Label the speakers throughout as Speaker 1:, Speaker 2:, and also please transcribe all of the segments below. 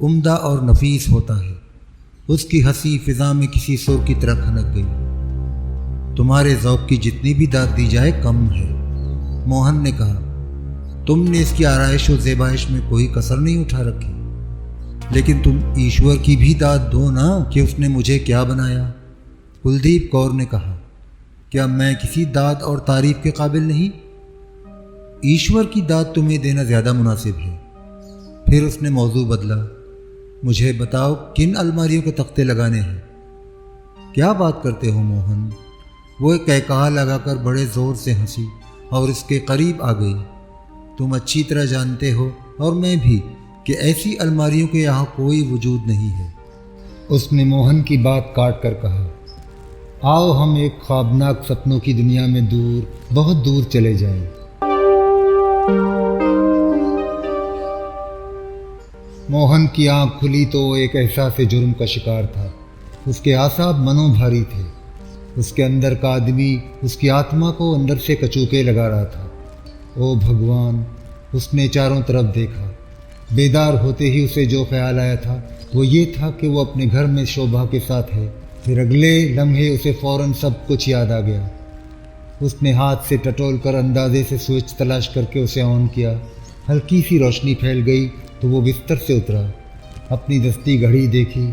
Speaker 1: عمدہ اور نفیس ہوتا ہے۔ اس کی ہنسی فضا میں کسی سر کی طرح کھنک گئی۔ تمہارے ذوق کی جتنی بھی داد دی جائے کم ہے، موہن نے کہا۔ تم نے اس کی آرائش و زیبائش میں کوئی کسر نہیں اٹھا رکھی، لیکن تم ایشور کی بھی داد دو نا کہ اس نے مجھے کیا بنایا۔ کلدیپ کور نے کہا، کیا میں کسی داد اور تعریف کے قابل نہیں؟ ایشور کی داد تمہیں دینا زیادہ مناسب ہے۔ پھر اس نے موضوع بدلا۔ مجھے بتاؤ کن الماریوں کے تختے لگانے ہیں؟ کیا بات کرتے ہو موہن؟ وہ ایک کہا لگا کر بڑے زور سے ہنسی اور اس کے قریب آ گئی۔ تم اچھی طرح جانتے ہو اور میں بھی کہ ایسی الماریوں کے یہاں کوئی وجود نہیں ہے۔ اس نے موہن کی بات کاٹ کر کہا، آؤ ہم ایک خوابناک سپنوں کی دنیا میں دور، بہت دور چلے جائیں۔ موہن کی آنکھ کھلی تو وہ ایک احساس جرم کا شکار تھا۔ اس کے اعصاب منو بھاری تھے۔ اس کے اندر کا آدمی اس کی آتما کو اندر سے کچوکے لگا رہا تھا۔ او بھگوان! اس نے چاروں طرف دیکھا۔ بیدار ہوتے ہی اسے جو خیال آیا تھا وہ یہ تھا کہ وہ اپنے گھر میں شوبھا کے ساتھ ہے۔ پھر اگلے لمحے اسے فوراً سب کچھ یاد آ گیا۔ اس نے ہاتھ سے ٹٹول کر اندازے سے سوئچ تلاش کر کے اسے آن کیا۔ ہلکی سی روشنی پھیل گئی تو وہ بستر سے اترا۔ اپنی دستی گھڑی دیکھی،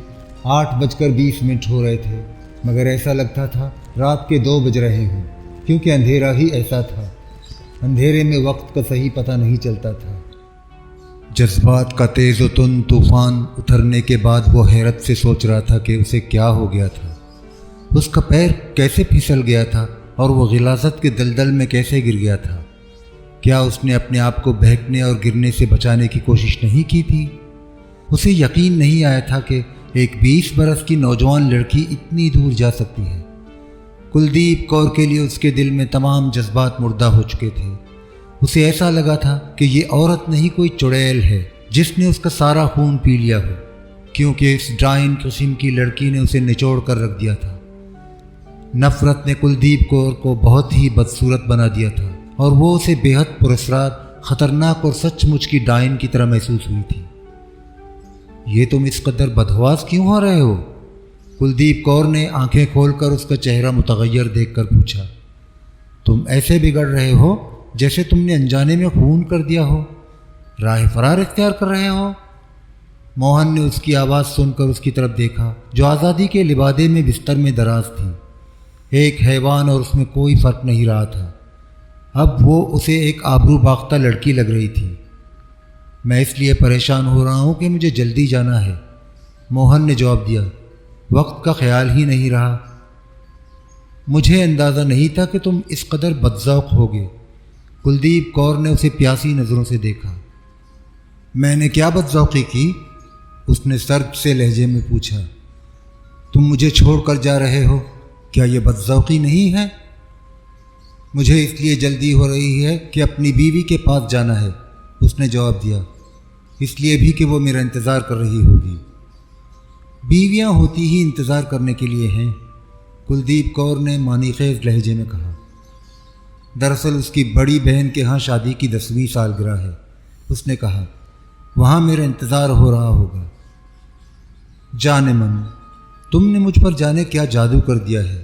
Speaker 1: 8:20 ہو رہے تھے، مگر ایسا لگتا تھا رات کے 2 بج رہے ہوں، کیونکہ اندھیرا ہی ایسا تھا۔ اندھیرے میں وقت کا صحیح پتہ نہیں چلتا تھا۔ جذبات کا تیز و تند طوفان اترنے کے بعد وہ حیرت سے سوچ رہا تھا کہ اسے کیا ہو گیا تھا۔ اس کا پیر کیسے پھسل گیا تھا اور وہ غلاظت کے دلدل میں کیسے گر گیا تھا؟ کیا اس نے اپنے آپ کو بہکنے اور گرنے سے بچانے کی کوشش نہیں کی تھی؟ اسے یقین نہیں آیا تھا کہ ایک 20 برس کی نوجوان لڑکی اتنی دور جا سکتی ہے۔ کلدیپ کور کے لیے اس کے دل میں تمام جذبات مردہ ہو چکے تھے۔ اسے ایسا لگا تھا کہ یہ عورت نہیں کوئی چڑیل ہے جس نے اس کا سارا خون پی لیا ہو، کیونکہ اس ڈائن قسم کی لڑکی نے اسے نچوڑ کر رکھ دیا تھا۔ نفرت نے کلدیپ کور کو بہت ہی بدصورت بنا دیا تھا اور وہ اسے بے حد پراسرار، خطرناک اور سچ مچ کی ڈائن کی طرح محسوس ہوئی تھی۔ یہ تم اس قدر بدحواس کیوں ہو رہے ہو؟ کلدیپ کور نے آنکھیں کھول کر اس کا چہرہ متغیر دیکھ کر پوچھا۔ تم ایسے بگڑ رہے ہو جیسے تم نے انجانے میں خون کر دیا ہو، راہ فرار اختیار کر رہے ہو۔ موہن نے اس کی آواز سن کر اس کی طرف دیکھا جو آزادی کے لبادے میں بستر میں دراز تھی۔ ایک حیوان اور اس میں کوئی فرق نہیں رہا تھا۔ اب وہ اسے ایک آبرو باختہ لڑکی لگ رہی تھی۔ میں اس لیے پریشان ہو رہا ہوں کہ مجھے جلدی جانا ہے، موہن نے جواب دیا۔ وقت کا خیال ہی نہیں رہا۔ مجھے اندازہ نہیں تھا کہ تم اس قدر بدذوق ہوگے۔ کلدیپ کور نے اسے پیاسی نظروں سے دیکھا۔ میں نے کیا بدذوقی کی؟ اس نے سرد سے لہجے میں پوچھا۔ تم مجھے چھوڑ کر جا رہے ہو، کیا یہ بدذوقی نہیں ہے؟ مجھے اس لیے جلدی ہو رہی ہے کہ اپنی بیوی کے پاس جانا ہے، اس نے جواب دیا۔ اس لیے بھی کہ وہ میرا انتظار کر رہی ہوگی۔ بیویاں ہوتی ہی انتظار کرنے کے لیے ہیں، کلدیپ کور نے معنی خیز لہجے میں کہا۔ دراصل اس کی بڑی بہن کے ہاں شادی کی 10ویں سالگرہ ہے، اس نے کہا۔ وہاں میرا انتظار ہو رہا ہوگا۔ جانے من، تم نے مجھ پر جانے کیا جادو کر دیا ہے،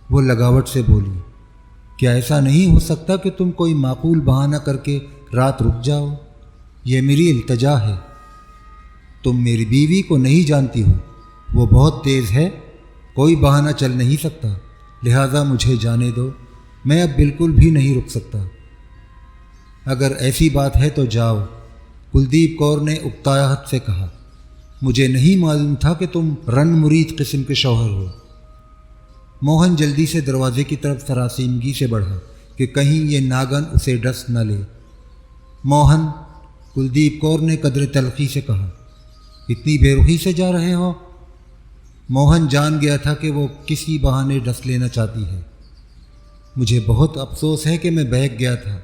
Speaker 1: وہ لگاوٹ سے بولی۔ کیا ایسا نہیں ہو سکتا کہ تم کوئی معقول بہانہ کر کے رات رک جاؤ؟ یہ میری التجا ہے۔ تم میری بیوی کو نہیں جانتی ہو، وہ بہت تیز ہے، کوئی بہانہ چل نہیں سکتا، لہذا مجھے جانے دو، میں اب بالکل بھی نہیں رک سکتا۔ اگر ایسی بات ہے تو جاؤ، کلدیپ کور نے اکتاہٹ سے کہا۔ مجھے نہیں معلوم تھا کہ تم رن مرید قسم کے شوہر ہو۔ موہن جلدی سے دروازے کی طرف سراسیمگی سے بڑھا کہ کہیں یہ ناگن اسے ڈس نہ لے۔ موہن، کلدیپ کور نے قدر تلخی سے کہا، اتنی بے رخی سے جا رہے ہو؟ موہن جان گیا تھا کہ وہ کسی بہانے ڈس لینا چاہتی ہے۔ مجھے بہت افسوس ہے کہ میں بہک گیا تھا،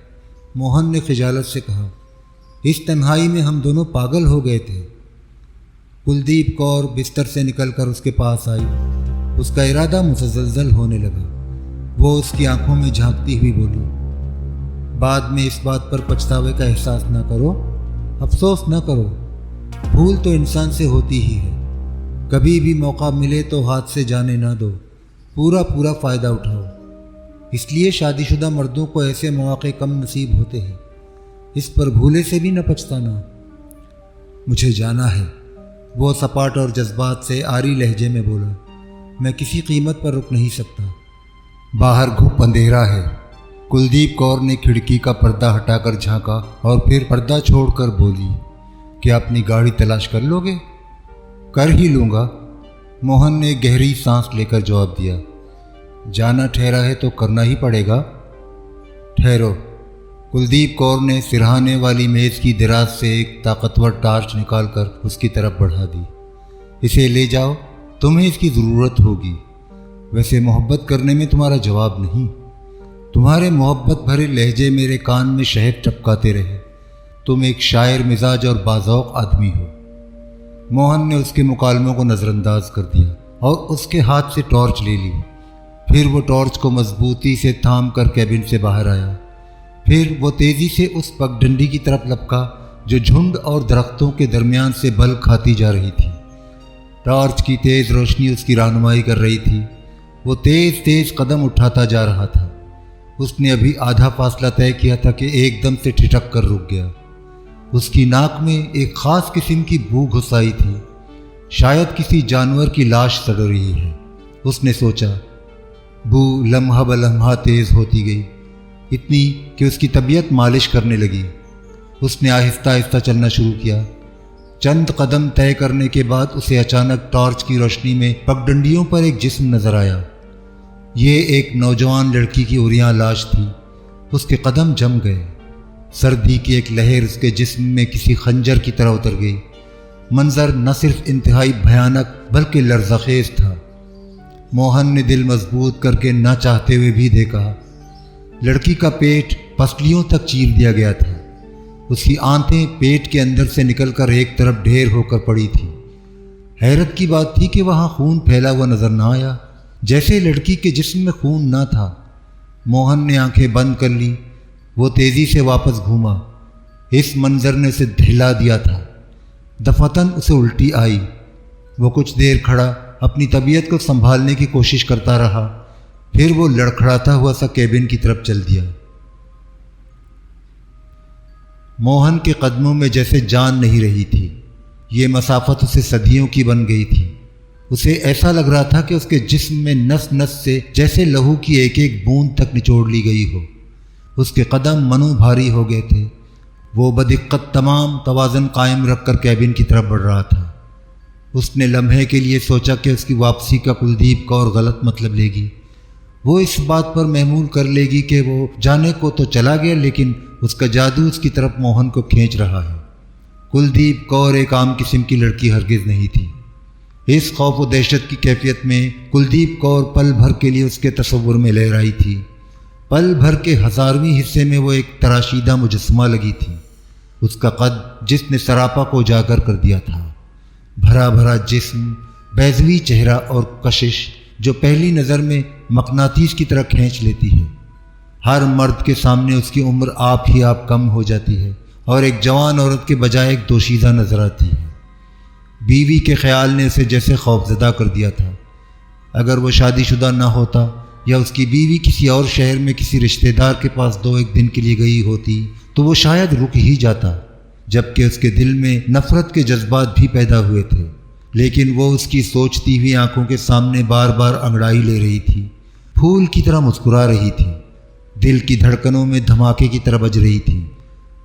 Speaker 1: موہن نے خجالت سے کہا۔ اس تنہائی میں ہم دونوں پاگل ہو گئے تھے۔ کلدیپ کور بستر سے نکل کر اس کے پاس آئی۔ اس کا ارادہ متزلزل ہونے لگا۔ وہ اس کی آنکھوں میں جھانکتی ہوئی بولی، بعد میں اس بات پر پچھتاوے کا احساس نہ کرو، افسوس نہ کرو، بھول تو انسان سے ہوتی ہی ہے، کبھی بھی موقع ملے تو ہاتھ سے جانے نہ دو، پورا فائدہ اٹھاؤ۔ اس لیے شادی شدہ مردوں کو ایسے مواقع کم نصیب ہوتے ہیں، اس پر بھولے سے بھی نہ پچھتانا۔ مجھے جانا ہے، وہ سپاٹ اور جذبات سے آری لہجے میں بولا، میں کسی قیمت پر رک نہیں سکتا۔ باہر گھپ اندھیرا ہے۔ کلدیپ کور نے کھڑکی کا پردہ ہٹا کر جھانکا اور پھر پردہ چھوڑ کر بولی، کیا اپنی گاڑی تلاش کر لو گے؟ کر ہی لوں گا، موہن نے گہری سانس لے کر جواب دیا۔ جانا ٹھہرا ہے تو کرنا ہی پڑے گا۔ ٹھہرو۔ کلدیپ کور نے سرہانے والی میز کی دراز سے ایک طاقتور ٹارچ نکال کر اس کی طرف بڑھا دی۔ اسے لے جاؤ، تمہیں اس کی ضرورت ہوگی۔ ویسے محبت کرنے میں تمہارا جواب نہیں۔ تمہارے محبت بھرے لہجے میرے کان میں شہد ٹپکاتے رہے۔ تم ایک شاعر مزاج اور باذوق آدمی ہو۔ موہن نے اس کے مکالموں کو نظر انداز کر دیا اور اس کے ہاتھ سے ٹارچ لے لی۔ پھر وہ ٹارچ کو مضبوطی سے تھام کر کیبن سے باہر آیا۔ پھر وہ تیزی سے اس پگڈنڈی کی طرف لپکا جو جھنڈ اور درختوں کے درمیان سے بل کھاتی جا رہی تھی۔ ٹارچ کی تیز روشنی اس کی رہنمائی کر رہی تھی۔ وہ تیز قدم اٹھاتا جا رہا تھا۔ اس نے ابھی آدھا فاصلہ طے کیا تھا کہ ایک دم سے ٹھٹک کر رک گیا۔ اس کی ناک میں ایک خاص قسم کی بو گھس آئی تھی، شاید کسی جانور کی لاش سڑ رہی ہے۔ اس نے سوچا۔ بو لمحہ بلمحہ تیز ہوتی گئی، اتنی کہ اس کی طبیعت مالش کرنے لگی۔ اس نے آہستہ آہستہ چلنا شروع کیا۔ چند قدم طے کرنے کے بعد اسے اچانک ٹارچ کی روشنی میں پگڈنڈیوں پر ایک جسم نظر آیا۔ یہ ایک نوجوان لڑکی کی عریاں لاش تھی۔ اس کے قدم جم گئے۔ سردی کی ایک لہر اس کے جسم میں کسی خنجر کی طرح اتر گئی۔ منظر نہ صرف انتہائی بھیانک بلکہ لرزہ خیز تھا۔ موہن نے دل مضبوط کر کے نہ چاہتے ہوئے بھی دیکھا۔ لڑکی کا پیٹ پسلیوں تک چیر دیا گیا تھا۔ اس کی آنتیں پیٹ کے اندر سے نکل کر ایک طرف ڈھیر ہو کر پڑی تھی۔ حیرت کی بات تھی کہ وہاں خون پھیلا ہوا نظر نہ آیا، جیسے لڑکی کے جسم میں خون نہ تھا۔ موہن نے آنکھیں بند کر لی۔ وہ تیزی سے واپس گھوما۔ اس منظر نے اسے دہلا دیا تھا۔ دفعتاً اسے الٹی آئی۔ وہ کچھ دیر کھڑا اپنی طبیعت کو سنبھالنے کی کوشش کرتا رہا، پھر وہ لڑکھڑاتا ہوا سا کیبن کی طرف چل دیا۔ موہن کے قدموں میں جیسے جان نہیں رہی تھی۔ یہ مسافت اسے صدیوں کی بن گئی تھی۔ اسے ایسا لگ رہا تھا کہ اس کے جسم میں نس نس سے جیسے لہو کی ایک ایک بوند تک نچوڑ لی گئی ہو۔ اس کے قدم منو بھاری ہو گئے تھے۔ وہ بدقت تمام توازن قائم رکھ کر کیبن کی طرف بڑھ رہا تھا۔ اس نے لمحے کے لیے سوچا کہ اس کی واپسی کا کلدیپ کور غلط مطلب لے گی۔ وہ اس بات پر محمول کر لے گی کہ وہ جانے کو تو چلا گیا، لیکن اس کا جادو اس کی طرف موہن کو کھینچ رہا ہے۔ کلدیپ کور ایک عام قسم کی لڑکی ہرگز نہیں تھی۔ اس خوف و دہشت کی کیفیت میں کلدیپ کور پل بھر کے لیے اس کے تصور میں لہرائی تھی۔ پل بھر کے 1000ویں حصے میں وہ ایک تراشیدہ مجسمہ لگی تھی۔ اس کا قد جس نے سراپا کو اجاگر کر دیا تھا، بھرا بھرا جسم، بیضوی چہرہ اور کشش جو پہلی نظر میں مقناطیس کی طرح کھینچ لیتی ہے۔ ہر مرد کے سامنے اس کی عمر آپ ہی آپ کم ہو جاتی ہے اور ایک جوان عورت کے بجائے ایک دوشیزہ نظر آتی ہے۔ بیوی کے خیال نے اسے جیسے خوفزدہ کر دیا تھا۔ اگر وہ شادی شدہ نہ ہوتا یا اس کی بیوی کسی اور شہر میں کسی رشتہ دار کے پاس 2-1 دن کے لیے گئی ہوتی تو وہ شاید رک ہی جاتا، جبکہ اس کے دل میں نفرت کے جذبات بھی پیدا ہوئے تھے۔ لیکن وہ اس کی سوچتی ہوئی آنکھوں کے سامنے بار بار انگڑائی لے رہی تھی، پھول کی طرح مسکرا رہی تھی، دل کی دھڑکنوں میں دھماکے کی طرح بج رہی تھی۔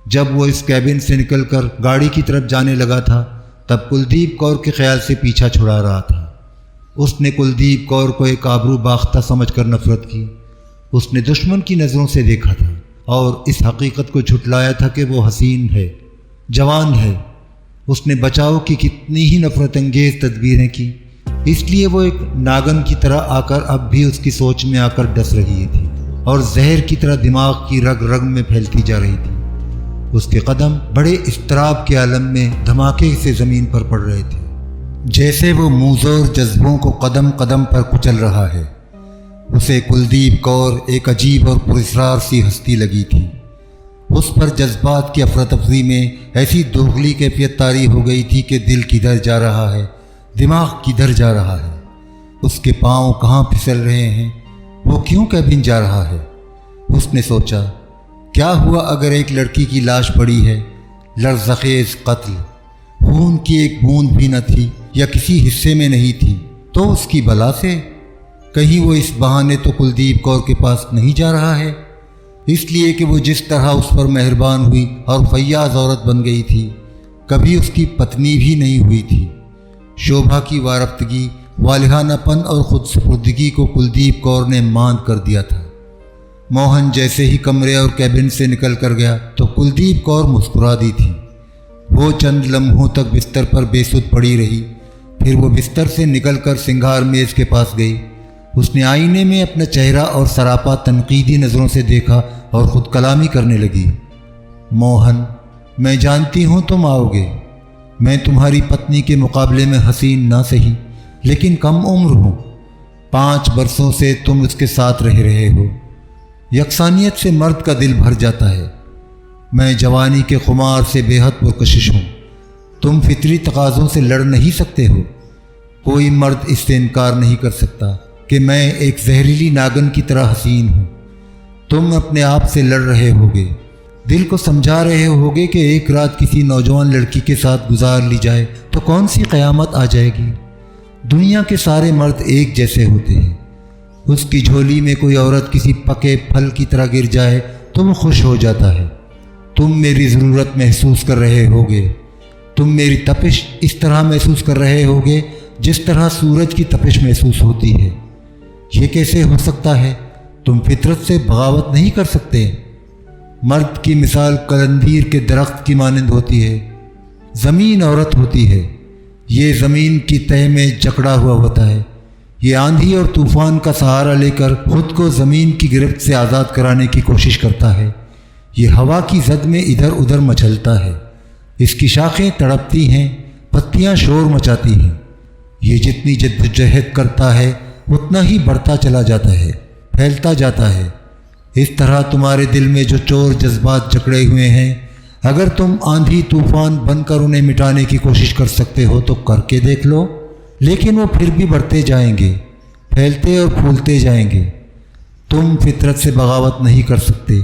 Speaker 1: جب وہ اس کیبن سے نکل کر گاڑی کی طرف جانے لگا تھا تب کلدیپ کور کے خیال سے پیچھا چھڑا رہا تھا۔ اس نے کلدیپ کور کو ایک آبرو باختہ سمجھ کر نفرت کی۔ اس نے دشمن کی نظروں سے دیکھا تھا اور اس حقیقت کو جھٹلایا تھا کہ وہ حسین ہے، جوان ہے۔ اس نے بچاؤ کی کتنی ہی نفرت انگیز تدبیریں کی، اس لیے وہ ایک ناگن کی طرح آ کر اب بھی اس کی سوچ میں آ کر ڈس رہی تھی اور زہر کی طرح دماغ کی رگ رگ میں پھیلتی جا رہی تھی۔ اس کے قدم بڑے اضطراب کے عالم میں دھماکے سے زمین پر پڑ رہے تھے، جیسے وہ موزور جذبوں کو قدم قدم پر کچل رہا ہے۔ اسے کلدیپ کور ایک عجیب اور پراسرار سی ہستی لگی تھی۔ اس پر جذبات کی افراتفری میں ایسی دوغلی کیفیت طاری ہو گئی تھی کہ دل کدھر جا رہا ہے، دماغ کدھر جا رہا ہے، اس کے پاؤں کہاں پھسل رہے ہیں، وہ کیوں کیبن جا رہا ہے۔ اس نے سوچا، کیا ہوا اگر ایک لڑکی کی لاش پڑی ہے، لرزخیز قتل، خون کی ایک بوند بھی نہ تھی یا کسی حصے میں نہیں تھی، تو اس کی بلا سے کہیں وہ اس بہانے تو کلدیپ کور کے پاس نہیں جا رہا ہے، اس لیے کہ وہ جس طرح اس پر مہربان ہوئی اور فیاض عورت بن گئی تھی، کبھی اس کی پتنی بھی نہیں ہوئی تھی۔ شوبھا کی وارفتگی، والہانہ پن اور خود سپردگی کو کلدیپ کور نے ماند کر دیا تھا۔ موہن جیسے ہی کمرے اور کیبن سے نکل کر گیا تو کلدیپ کور مسکرا دی تھی۔ وہ چند لمحوں تک بستر پر بے سود پڑی رہی، پھر وہ بستر سے نکل کر سنگھار میز کے پاس گئی۔ اس نے آئینے میں اپنا چہرہ اور سراپا تنقیدی نظروں سے دیکھا اور خود کلامی کرنے لگی۔ موہن، میں جانتی ہوں تم آؤ گے، میں تمہاری پتنی کے مقابلے میں حسین نہ سہی لیکن کم عمر ہوں، 5 برسوں سے تم اس کے ساتھ رہے ہو، یکسانیت سے مرد کا دل بھر جاتا ہے۔ میں جوانی کے خمار سے بے حد پرکشش ہوں، تم فطری تقاضوں سے لڑ نہیں سکتے ہو، کوئی مرد اس سے انکار نہیں کر سکتا کہ میں ایک زہریلی ناگن کی طرح حسین ہوں۔ تم اپنے آپ سے لڑ رہے ہوگے، دل کو سمجھا رہے ہوگے کہ ایک رات کسی نوجوان لڑکی کے ساتھ گزار لی جائے تو کون سی قیامت آ جائے گی۔ دنیا کے سارے مرد ایک جیسے ہوتے ہیں، اس کی جھولی میں کوئی عورت کسی پکے پھل کی طرح گر جائے تو وہ خوش ہو جاتا ہے۔ تم میری ضرورت محسوس کر رہے ہوگے، تم میری تپش اس طرح محسوس کر رہے ہوگے جس طرح سورج کی تپش محسوس ہوتی ہے۔ یہ کیسے ہو سکتا ہے؟ تم فطرت سے بغاوت نہیں کر سکتے۔ مرد کی مثال قلندیر کے درخت کی مانند ہوتی ہے، زمین عورت ہوتی ہے، یہ زمین کی تہ میں جکڑا ہوا ہوتا ہے، یہ آندھی اور طوفان کا سہارا لے کر خود کو زمین کی گرفت سے آزاد کرانے کی کوشش کرتا ہے، یہ ہوا کی زد میں ادھر ادھر مچلتا ہے، اس کی شاخیں تڑپتی ہیں، پتیاں شور مچاتی ہیں، یہ جتنی جدوجہد کرتا ہے اتنا ہی بڑھتا چلا جاتا ہے، پھیلتا جاتا ہے۔ اس طرح تمہارے دل میں جو چور جذبات جکڑے ہوئے ہیں، اگر تم آندھی طوفان بن کر انہیں مٹانے کی کوشش کر سکتے ہو تو کر کے دیکھ لو، لیکن وہ پھر بھی بڑھتے جائیں گے، پھیلتے اور پھولتے جائیں گے۔ تم فطرت سے بغاوت نہیں کر سکتے،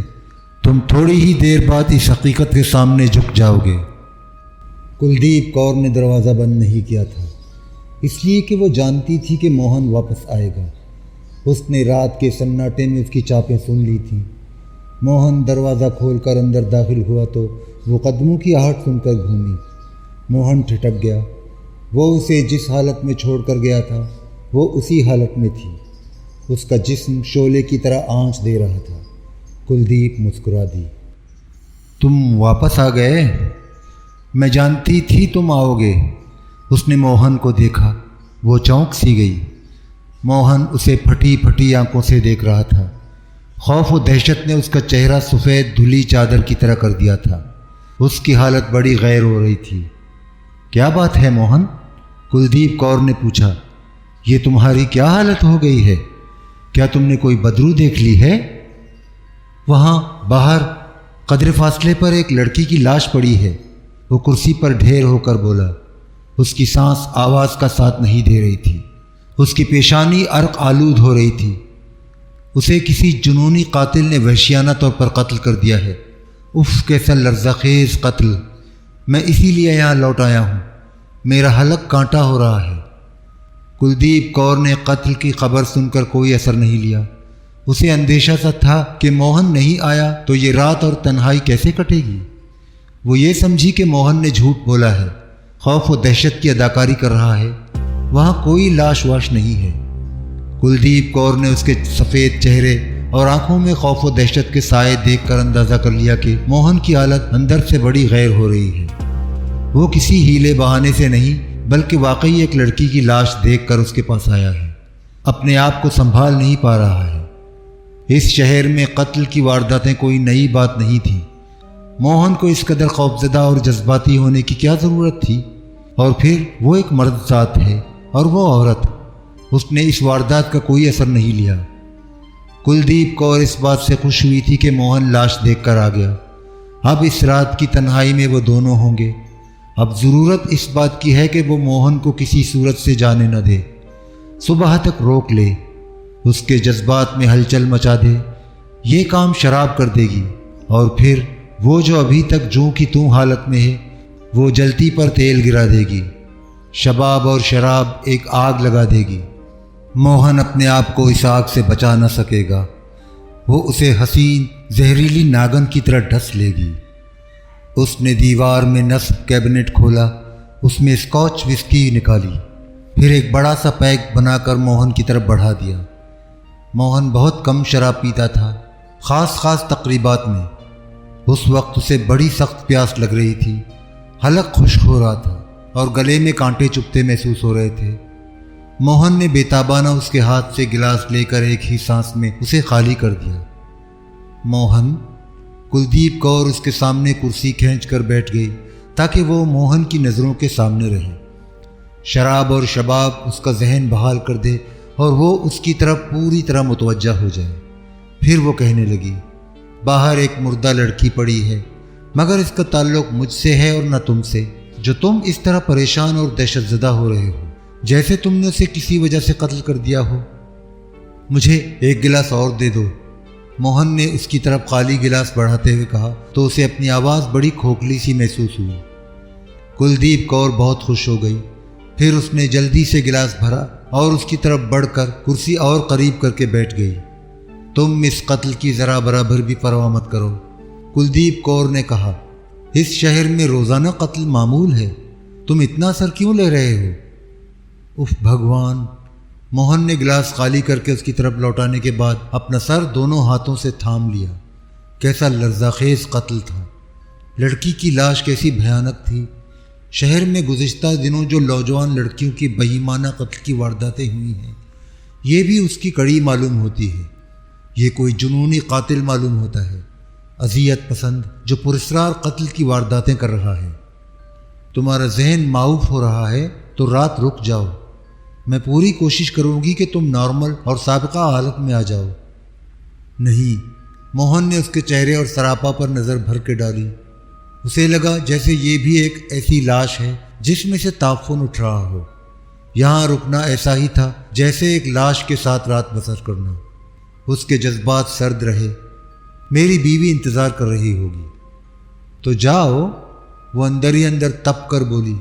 Speaker 1: تم تھوڑی ہی دیر بعد اس حقیقت کے سامنے جھک جاؤ گے۔ کلدیپ کور نے دروازہ بند نہیں کیا تھا، اس لیے کہ وہ جانتی تھی کہ موہن واپس آئے گا۔ اس نے رات کے سناٹے میں اس کی چاپیں سن لی تھیں۔ موہن دروازہ کھول کر اندر داخل ہوا تو وہ قدموں کی آہٹ سن کر گھومی۔ موہن ٹھٹک گیا، وہ اسے جس حالت میں چھوڑ کر گیا تھا وہ اسی حالت میں تھی، اس کا جسم شعلے کی طرح آنچ دے رہا تھا۔ کلدیپ مسکرا دی۔ تم واپس آ گئے؟ میں جانتی تھی تم آؤ گے۔ اس نے موہن کو دیکھا، وہ چونک سی گئی۔ موہن اسے پھٹی پھٹی آنکھوں سے دیکھ رہا تھا، خوف و دہشت نے اس کا چہرہ سفید دھلی چادر کی طرح کر دیا تھا، اس کی حالت بڑی غیر ہو رہی تھی۔ کیا بات ہے موہن؟ کلدیپ کور نے پوچھا، یہ تمہاری کیا حالت ہو گئی ہے؟ کیا تم نے کوئی بدرو دیکھ لی ہے؟ وہاں باہر قدر فاصلے پر ایک لڑکی کی لاش پڑی ہے، وہ کرسی پر ڈھیر ہو کر بولا۔ اس کی سانس آواز کا ساتھ نہیں دے رہی تھی، اس کی پیشانی عرق آلود ہو رہی تھی۔ اسے کسی جنونی قاتل نے وحشیانہ طور پر قتل کر دیا ہے۔ اف کیسا لرزخیز قتل! میں اسی لیے یہاں لوٹ آیا ہوں، میرا حلق کانٹا ہو رہا ہے۔ کلدیپ کور نے قتل کی خبر سن کر کوئی اثر نہیں لیا۔ اسے اندیشہ سا تھا کہ موہن نہیں آیا تو یہ رات اور تنہائی کیسے کٹے گی۔ وہ یہ سمجھی کہ موہن نے جھوٹ بولا ہے، خوف و دہشت کی اداکاری کر رہا ہے، وہاں کوئی لاش واش نہیں ہے۔ کلدیپ کور نے اس کے سفید چہرے اور آنکھوں میں خوف و دہشت کے سائے دیکھ کر اندازہ کر لیا کہ موہن کی حالت اندر سے بڑی غیر ہو رہی ہے۔ وہ کسی ہیلے بہانے سے نہیں بلکہ واقعی ایک لڑکی کی لاش دیکھ کر اس کے پاس آیا ہے، اپنے آپ کو سنبھال نہیں پا رہا ہے۔ اس شہر میں قتل کی وارداتیں کوئی نئی بات نہیں تھیں۔ موہن کو اس قدر خوفزدہ اور جذباتی ہونے کی کیا ضرورت تھی؟ اور پھر وہ ایک مرد ذات ہے اور وہ عورت۔ اس نے اس واردات کا کوئی اثر نہیں لیا۔ کلدیپ کور اس بات سے خوش ہوئی تھی کہ موہن لاش دیکھ کر آ گیا۔ اب اس رات کی تنہائی میں وہ دونوں ہوں گے۔ اب ضرورت اس بات کی ہے کہ وہ موہن کو کسی صورت سے جانے نہ دے، صبح تک روک لے، اس کے جذبات میں ہلچل مچا دے۔ یہ کام شراب کر دے گی، اور پھر وہ جو ابھی تک جوں کی توں حالت میں ہے وہ جلتی پر تیل گرا دے گی۔ شباب اور شراب ایک آگ لگا دے گی۔ موہن اپنے آپ کو اس آگ سے بچا نہ سکے گا، وہ اسے حسین زہریلی ناگن کی طرح ڈس لے گی۔ اس نے دیوار میں نصب کیبنٹ کھولا، اس میں اسکاچ وسکی نکالی، پھر ایک بڑا سا پیک بنا کر موہن کی طرف بڑھا دیا۔ موہن بہت کم شراب پیتا تھا، خاص تقریبات میں۔ اس وقت اسے بڑی سخت پیاس لگ رہی تھی، حلق خشک ہو رہا تھا اور گلے میں کانٹے چبھتے محسوس ہو رہے تھے۔ موہن نے بےتابانہ اس کے ہاتھ سے گلاس لے کر ایک ہی سانس میں اسے خالی کر دیا۔ موہن، کلدیپ کور اس کے سامنے کرسی کھینچ کر بیٹھ گئی تاکہ وہ موہن کی نظروں کے سامنے رہے۔ شراب اور شباب اس کا ذہن بحال کر دے اور وہ اس کی طرف پوری طرح متوجہ ہو جائے۔ پھر وہ کہنے لگی، باہر ایک مردہ لڑکی پڑی ہے، مگر اس کا تعلق مجھ سے ہے اور نہ تم سے، جو تم اس طرح پریشان اور دہشت زدہ ہو رہے ہو، جیسے تم نے اسے کسی وجہ سے قتل کر دیا ہو۔ مجھے ایک گلاس اور دے دو۔ موہن نے اس کی طرف خالی گلاس بڑھاتے ہوئے کہا تو اسے اپنی آواز بڑی کھوکھلی سی محسوس ہوئی۔ کلدیپ کور بہت خوش ہو گئی، پھر اس نے جلدی سے گلاس بھرا اور اس کی طرف بڑھ کر کرسی اور قریب کر کے بیٹھ گئی۔ تم اس قتل کی ذرا برابر بھی پرواہ مت کرو، کلدیپ کور نے کہا۔ اس شہر میں روزانہ قتل معمول ہے، تم اتنا سر کیوں لے رہے ہو؟ اف بھگوان! موہن نے گلاس خالی کر کے اس کی طرف لوٹانے کے بعد اپنا سر دونوں ہاتھوں سے تھام لیا۔ کیسا لرزہ خیز قتل تھا! لڑکی کی لاش کیسی بھیانک تھی! شہر میں گزشتہ دنوں جو نوجوان لڑکیوں کی بہیمانہ قتل کی وارداتیں ہوئی ہیں، یہ بھی اس کی کڑی معلوم ہوتی ہے۔ یہ کوئی جنونی قاتل معلوم ہوتا ہے، اذیت پسند جو پراسرار قتل کی وارداتیں کر رہا ہے۔ تمہارا ذہن معاف ہو رہا ہے تو رات رک جاؤ، میں پوری کوشش کروں گی کہ تم نارمل اور سابقہ حالت میں آ جاؤ۔ نہیں، موہن نے اس کے چہرے اور سراپا پر نظر بھر کے ڈالی۔ اسے لگا جیسے یہ بھی ایک ایسی لاش ہے جس میں سے تعفن اٹھ رہا ہو۔ یہاں رکنا ایسا ہی تھا جیسے ایک لاش کے ساتھ رات بسر کرنا۔ اس کے جذبات سرد رہے۔ میری بیوی انتظار کر رہی ہوگی، تو جاؤ۔ وہ اندر ہی اندر تپ کر بولی،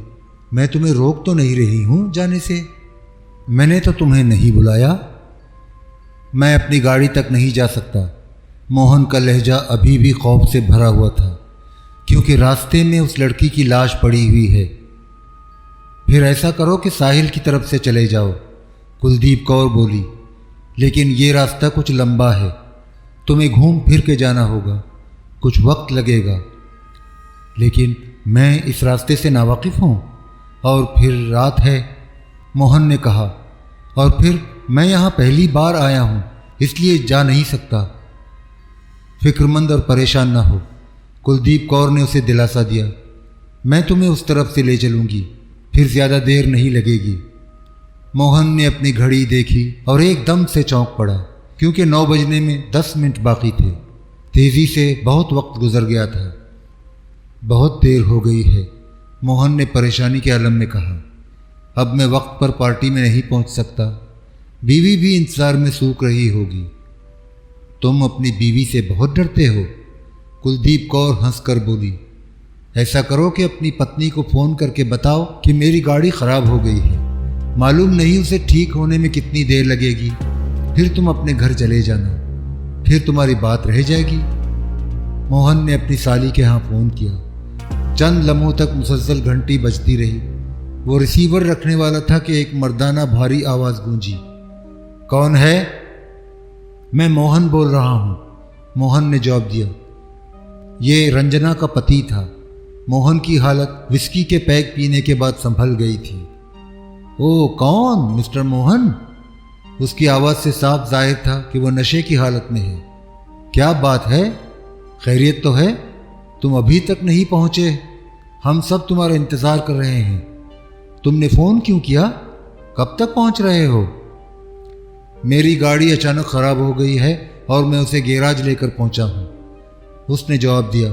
Speaker 1: میں تمہیں روک تو نہیں رہی ہوں جانے سے، میں نے تو تمہیں نہیں بلایا۔ میں اپنی گاڑی تک نہیں جا سکتا۔ موہن کا لہجہ ابھی بھی خوف سے بھرا ہوا تھا، کیونکہ راستے میں اس لڑکی کی لاش پڑی ہوئی ہے۔ پھر ایسا کرو کہ ساحل کی طرف سے چلے جاؤ، کلدیپ کور بولی، لیکن یہ راستہ کچھ لمبا ہے، تمہیں گھوم پھر کے جانا ہوگا، کچھ وقت لگے گا۔ لیکن میں اس راستے سے ناواقف ہوں، اور پھر رات ہے، موہن نے کہا، اور پھر میں یہاں پہلی بار آیا ہوں، اس لیے جا نہیں سکتا۔ فکر مند اور پریشان نہ ہو، کلدیپ کور نے اسے دلاسا دیا، میں تمہیں اس طرف سے لے چلوں گی، پھر زیادہ دیر نہیں لگے گی۔ موہن نے اپنی گھڑی دیکھی اور ایک دم سے چونک پڑا، کیونکہ 9 بجنے میں 10 منٹ باقی تھے۔ تیزی سے بہت وقت گزر گیا تھا۔ بہت دیر ہو گئی ہے، موہن نے پریشانی کے عالم میں کہا، اب میں وقت پر پارٹی میں نہیں پہنچ سکتا، بیوی بھی انتظار میں سوکھ رہی ہوگی۔ تم اپنی بیوی سے بہت ڈرتے ہو، کلدیپ کور ہنس کر بولی۔ ایسا کرو کہ اپنی پتنی کو فون کر کے بتاؤ کہ میری گاڑی خراب ہو گئی ہے، معلوم نہیں اسے ٹھیک ہونے میں کتنی دیر لگے گی، پھر تم اپنے گھر چلے جانا، پھر تمہاری بات رہ جائے گی۔ موہن نے اپنی سالی کے ہاں فون کیا۔ چند لمحوں تک مسلسل گھنٹی بجتی رہی۔ وہ ریسیور رکھنے والا تھا کہ ایک مردانہ بھاری آواز گونجی۔ کون ہے؟ میں موہن بول رہا ہوں، موہن نے جواب دیا۔ یہ رنجنا کا پتی تھا۔ موہن کی حالت وسکی کے پیک پینے کے بعد سنبھل گئی تھی۔ او کون؟ مسٹر موہن؟ اس کی آواز سے صاف ظاہر تھا کہ وہ نشے کی حالت میں ہے۔ کیا بات ہے؟ خیریت تو ہے؟ تم ابھی تک نہیں پہنچے؟ ہم سب تمہارا انتظار کر رہے ہیں۔ تم نے فون کیوں کیا؟ کب تک پہنچ رہے ہو؟ میری گاڑی اچانک خراب ہو گئی ہے اور میں اسے گیراج لے کر پہنچا ہوں، اس نے جواب دیا۔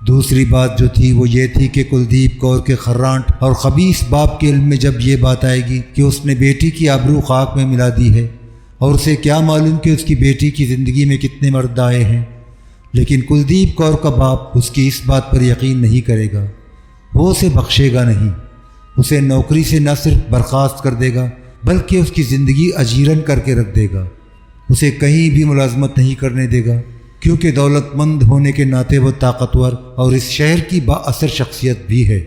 Speaker 1: دوسری بات جو تھی وہ یہ تھی کہ کلدیپ کور کے خرانٹ اور خبیث باپ کے علم میں جب یہ بات آئے گی کہ اس نے بیٹی کی آبرو خاک میں ملا دی ہے، اور اسے کیا معلوم کہ اس کی بیٹی کی زندگی میں کتنے مرد آئے ہیں، لیکن کلدیپ کور کا باپ اس کی اس بات پر یقین نہیں کرے گا۔ وہ اسے بخشے گا نہیں، اسے نوکری سے نہ صرف برخاست کر دے گا بلکہ اس کی زندگی اجیرن کر کے رکھ دے گا، اسے کہیں بھی ملازمت نہیں کرنے دے گا، کیونکہ دولت مند ہونے کے ناطے وہ طاقتور اور اس شہر کی با اثر شخصیت بھی ہے۔